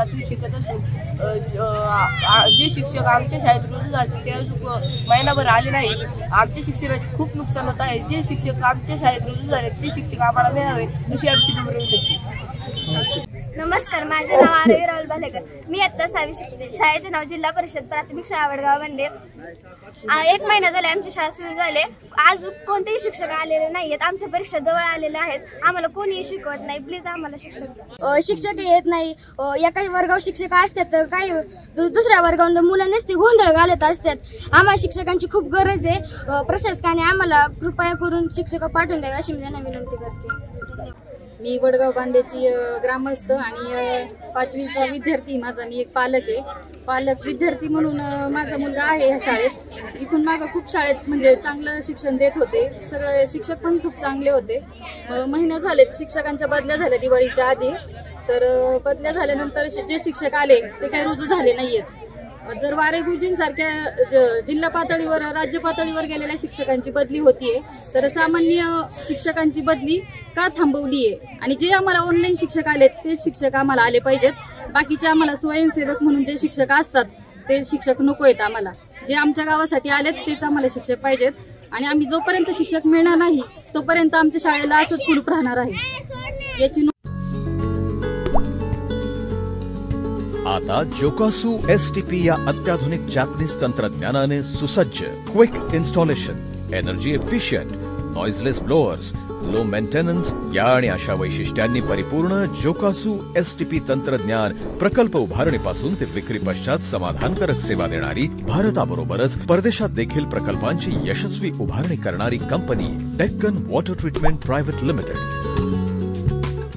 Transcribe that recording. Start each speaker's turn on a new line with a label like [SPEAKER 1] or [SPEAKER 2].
[SPEAKER 1] 7वी शिकत असून जे शिक्षक आमच्या शाळेत रुजू झाले ते अजून महिनाभर आले नाही। आमच्या शिक्षणाचे खूप नुकसान होत आहे। जे शिक्षक आमच्या शाळेत रुजू झाले ते शिक्षक आम्हाला मिळावे अशी आमची नम्र विनंती।
[SPEAKER 2] नमस्कार, माझे नाव आरोही राहुल भालेकर। मी इयत्ता 6वी शिकते। शाळेचे नाव जिल्हा परिषद प्राथमिक शाळा वडगाव बंडे। 1 महिना झाले आमची शाळा सुरू झाले। आज कोणतेही शिक्षक आलेले नाहीत। आमच्या परीक्षा जवळ आलेल्या आहेत। आम्हाला कोणीही शिकवत नाही। प्लीज आम्हाला शिक्षक येत नाही। एकाही वर्गावर शिक्षक असतात तर काही दुसऱ्या वर्गावर मुलं नसते गोंधळ घालत असतात। आम्हाला शिक्षकांची खूप गरज आहे। प्रशासकाने आम्हाला कृपया करून शिक्षक पाठवून द्यावे अशी मी त्यांना विनंती करते।
[SPEAKER 3] मी वडगाव बांडेची ग्रामस्थ आणि 5वीचा विद्यार्थी। माझा मी एक पालक आहे। पालक विद्यार्थी म्हणून माझा मुलगा आहे ह्या शाळेत। इथून मागं खूप शाळेत म्हणजे चांगलं शिक्षण देत होते। सगळे शिक्षक पण खूप चांगले होते। महिना झालेत शिक्षकांच्या बदल्या झाल्या दिवाळीच्या आधी। तर बदल्या झाल्यानंतर जे शिक्षक आले ते काही रुजू झाले नाहीयेत। जर वारे गुरुजींसारख्या जिल्हा पातळीवर राज्य पातळीवर गेलेल्या शिक्षकांची बदली होतीये तर सामान्य शिक्षकांची बदली का थांबवली आहे? आणि जे आम्हाला ऑनलाईन शिक्षक आलेत तेच शिक्षक आम्हाला आले पाहिजेत। बाकीचे आम्हाला स्वयंसेवक म्हणून जे शिक्षक असतात ते शिक्षक नको आहेत आम्हाला। जे आमच्या गावासाठी आलेत तेच आम्हाला शिक्षक पाहिजेत। आणि आम्ही जोपर्यंत शिक्षक मिळणार नाही तोपर्यंत आमच्या शाळेला असंच कुलूप राहणार आहे याची।
[SPEAKER 4] आता जोकासु STP या अत्याधुनिक जॅपनीज तंत्रज्ञानाने सुसज्ज quick installation, energy efficient, noiseless blowers, low maintenance या आणि अशा वैशिष्ट्यांनी परिपूर्ण जोकासु STP तंत्रज्ञान प्रकल्प उभारणीपासून ते विक्री पश्चात समाधानकारक सेवा देणारी भारताबरोबरच परदेशात देखील प्रकल्पांची यशस्वी उभारणी करणारी company Deccan water treatment private limited.